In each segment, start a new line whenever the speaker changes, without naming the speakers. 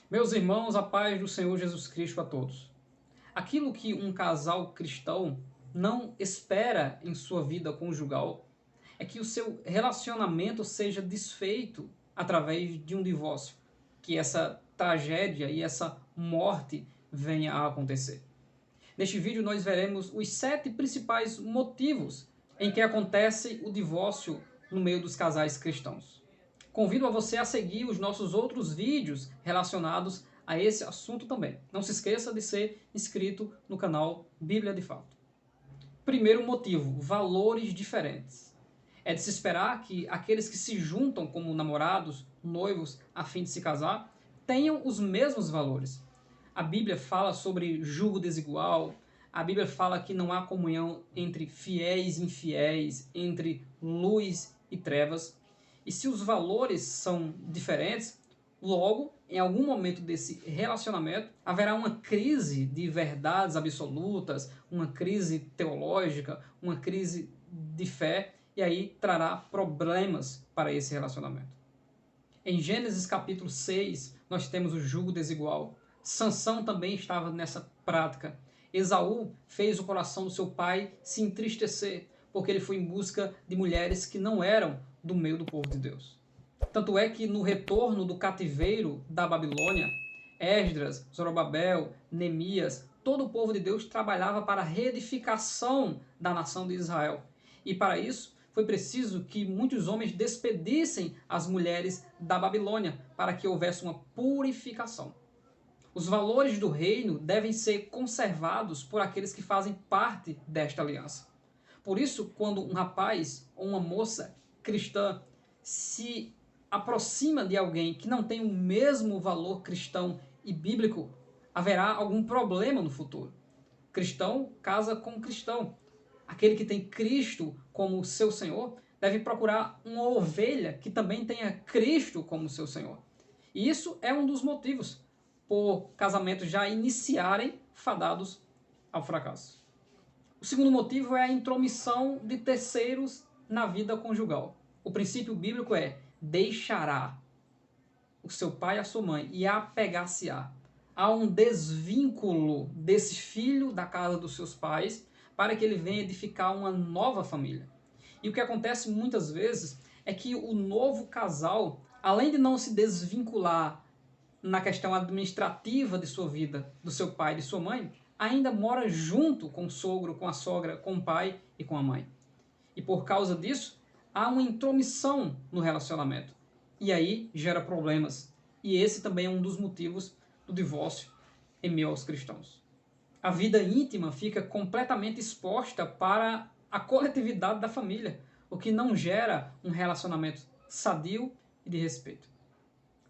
Meus irmãos, a paz do Senhor Jesus Cristo a todos. Aquilo que um casal cristão não espera em sua vida conjugal é que o seu relacionamento seja desfeito através de um divórcio, que essa tragédia e essa morte venha a acontecer. Neste vídeo nós veremos os 7 principais motivos em que acontece o divórcio no meio dos casais cristãos. Convido a você a seguir os nossos outros vídeos relacionados a esse assunto também. Não se esqueça de ser inscrito no canal Bíblia de Fato. Primeiro motivo, valores diferentes. É de se esperar que aqueles que se juntam como namorados, noivos, a fim de se casar, tenham os mesmos valores. A Bíblia fala sobre jugo desigual, a Bíblia fala que não há comunhão entre fiéis e infiéis, entre luz e trevas. E se os valores são diferentes, logo, em algum momento desse relacionamento, haverá uma crise de verdades absolutas, uma crise teológica, uma crise de fé, e aí trará problemas para esse relacionamento. Em Gênesis capítulo 6, nós temos o jugo desigual. Sansão também estava nessa prática. Esaú fez o coração do seu pai se entristecer, porque ele foi em busca de mulheres que não eram do meio do povo de Deus. Tanto é que no retorno do cativeiro da Babilônia, Esdras, Zorobabel, Neemias, todo o povo de Deus trabalhava para a reedificação da nação de Israel. E para isso foi preciso que muitos homens despedissem as mulheres da Babilônia para que houvesse uma purificação. Os valores do reino devem ser conservados por aqueles que fazem parte desta aliança. Por isso, quando um rapaz ou uma moça cristã se aproxima de alguém que não tem o mesmo valor cristão e bíblico, haverá algum problema no futuro. Cristão casa com cristão. Aquele que tem Cristo como seu Senhor deve procurar uma ovelha que também tenha Cristo como seu Senhor. E isso é um dos motivos por casamentos já iniciarem fadados ao fracasso. O segundo motivo é a intromissão de terceiros na vida conjugal. O princípio bíblico é: deixará o seu pai e a sua mãe e apegar-se-á. Há um desvínculo desse filho da casa dos seus pais para que ele venha edificar uma nova família. E o que acontece muitas vezes é que o novo casal, além de não se desvincular na questão administrativa de sua vida, do seu pai e de sua mãe, ainda mora junto com o sogro, com a sogra, com o pai e com a mãe. E por causa disso, há uma intromissão no relacionamento. E aí gera problemas. E esse também é um dos motivos do divórcio em meio aos cristãos. A vida íntima fica completamente exposta para a coletividade da família, o que não gera um relacionamento sadio e de respeito.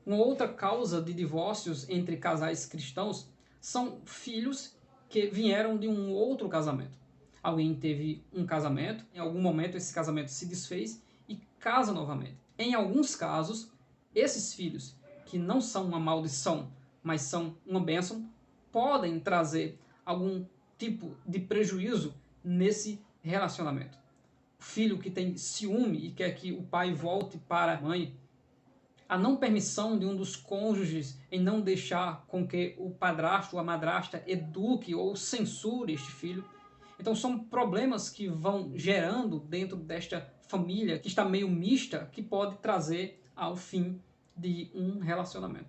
Uma outra causa de divórcios entre casais cristãos são filhos que vieram de um outro casamento. Alguém teve um casamento, em algum momento esse casamento se desfez e casa novamente. Em alguns casos, esses filhos, que não são uma maldição, mas são uma bênção, podem trazer algum tipo de prejuízo nesse relacionamento. O filho que tem ciúme e quer que o pai volte para a mãe, a não permissão de um dos cônjuges em não deixar com que o padrasto ou a madrasta eduque ou censure este filho. Então são problemas que vão gerando dentro desta família que está meio mista, que pode trazer ao fim de um relacionamento.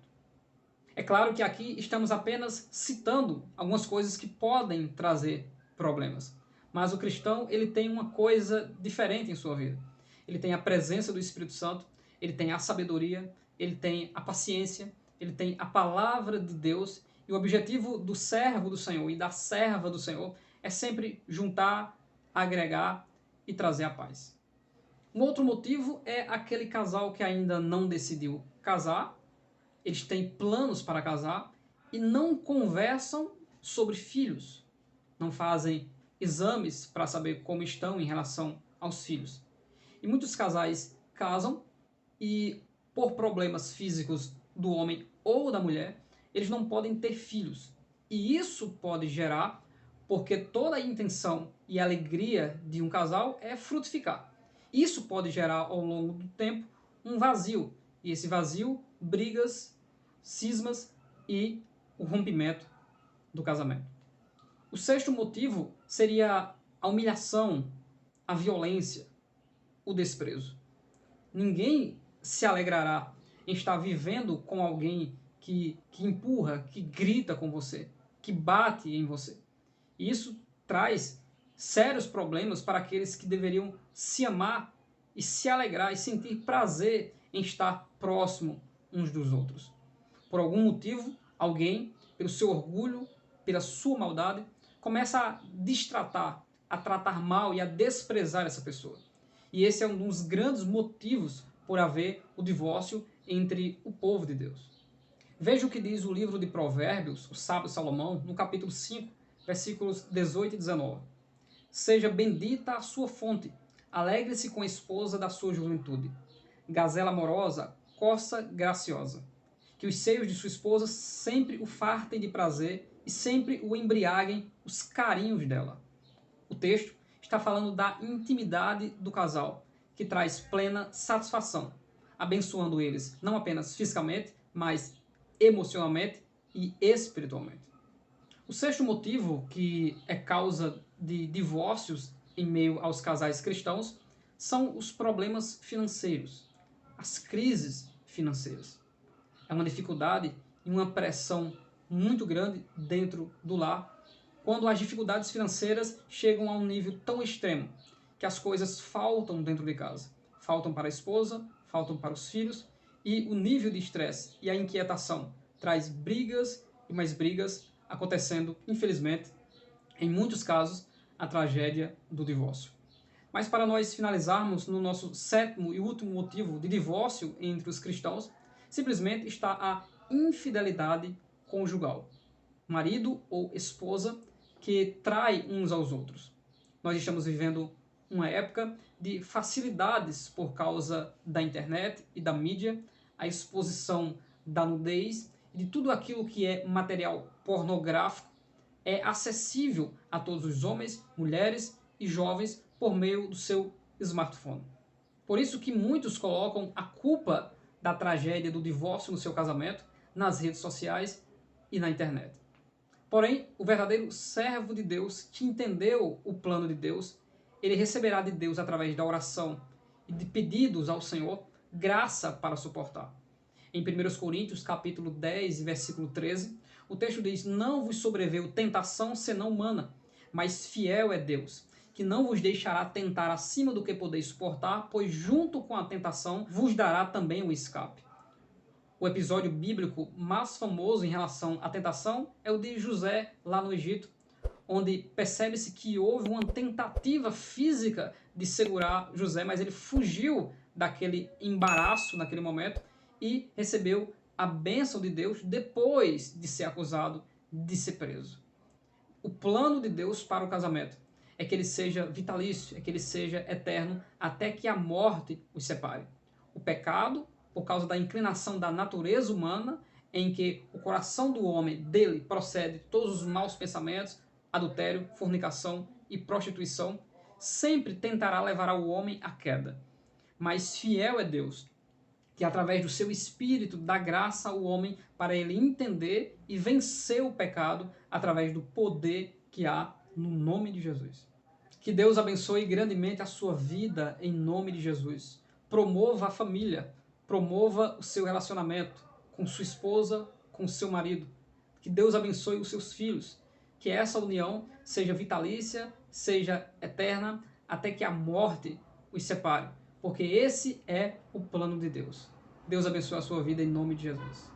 É claro que aqui estamos apenas citando algumas coisas que podem trazer problemas, mas o cristão ele tem uma coisa diferente em sua vida. Ele tem a presença do Espírito Santo, ele tem a sabedoria, ele tem a paciência, ele tem a palavra de Deus, e o objetivo do servo do Senhor e da serva do Senhor é sempre juntar, agregar e trazer a paz. Um outro motivo é aquele casal que ainda não decidiu casar, eles têm planos para casar e não conversam sobre filhos, não fazem exames para saber como estão em relação aos filhos. E muitos casais casam e, por problemas físicos do homem ou da mulher, eles não podem ter filhos. E isso pode gerar, porque toda a intenção e alegria de um casal é frutificar. Isso pode gerar, ao longo do tempo, um vazio. E esse vazio, brigas, cismas e o rompimento do casamento. O sexto motivo seria a humilhação, a violência, o desprezo. Ninguém se alegrará em estar vivendo com alguém que empurra, que grita com você, que bate em você. E isso traz sérios problemas para aqueles que deveriam se amar e se alegrar e sentir prazer em estar próximo uns dos outros. Por algum motivo, alguém, pelo seu orgulho, pela sua maldade, começa a destratar, a tratar mal e a desprezar essa pessoa. E esse é um dos grandes motivos por haver o divórcio entre o povo de Deus. Veja o que diz o livro de Provérbios, o sábio Salomão, no capítulo 5, versículos 18 e 19. Seja bendita a sua fonte, alegre-se com a esposa da sua juventude. Gazela amorosa, corça graciosa. Que os seios de sua esposa sempre o fartem de prazer e sempre o embriaguem os carinhos dela. O texto está falando da intimidade do casal, que traz plena satisfação, abençoando eles não apenas fisicamente, mas emocionalmente e espiritualmente. O sexto motivo que é causa de divórcios em meio aos casais cristãos são os problemas financeiros, as crises financeiras. É uma dificuldade e uma pressão muito grande dentro do lar, quando as dificuldades financeiras chegam a um nível tão extremo que as coisas faltam dentro de casa. Faltam para a esposa, faltam para os filhos, e o nível de estresse e a inquietação traz brigas e mais brigas, acontecendo, infelizmente, em muitos casos, a tragédia do divórcio. Mas para nós finalizarmos no nosso sétimo e último motivo de divórcio entre os cristãos, simplesmente está a infidelidade conjugal. Marido ou esposa que trai uns aos outros. Nós estamos vivendo uma época de facilidades por causa da internet e da mídia, a exposição da nudez e de tudo aquilo que é material pornográfico é acessível a todos os homens, mulheres e jovens por meio do seu smartphone. Por isso que muitos colocam a culpa da tragédia do divórcio no seu casamento nas redes sociais e na internet. Porém, o verdadeiro servo de Deus, que entendeu o plano de Deus, ele receberá de Deus, através da oração e de pedidos ao Senhor, graça para suportar. Em 1 Coríntios, capítulo 10, versículo 13, o texto diz: não vos sobreveio tentação senão humana, mas fiel é Deus, que não vos deixará tentar acima do que podeis suportar, pois junto com a tentação vos dará também o escape. O episódio bíblico mais famoso em relação à tentação é o de José, lá no Egito, onde percebe-se que houve uma tentativa física de segurar José, mas ele fugiu daquele embaraço naquele momento e recebeu a bênção de Deus depois de ser acusado de ser preso. O plano de Deus para o casamento é que ele seja vitalício, é que ele seja eterno, até que a morte os separe. O pecado, por causa da inclinação da natureza humana, em que o coração do homem, dele, procede todos os maus pensamentos, adultério, fornicação e prostituição, sempre tentará levar o homem à queda. Mas fiel é Deus, que através do seu Espírito dá graça ao homem para ele entender e vencer o pecado através do poder que há no nome de Jesus. Que Deus abençoe grandemente a sua vida em nome de Jesus. Promova a família, promova o seu relacionamento com sua esposa, com seu marido. Que Deus abençoe os seus filhos. Que essa união seja vitalícia, seja eterna, até que a morte os separe. Porque esse é o plano de Deus. Deus abençoe a sua vida em nome de Jesus.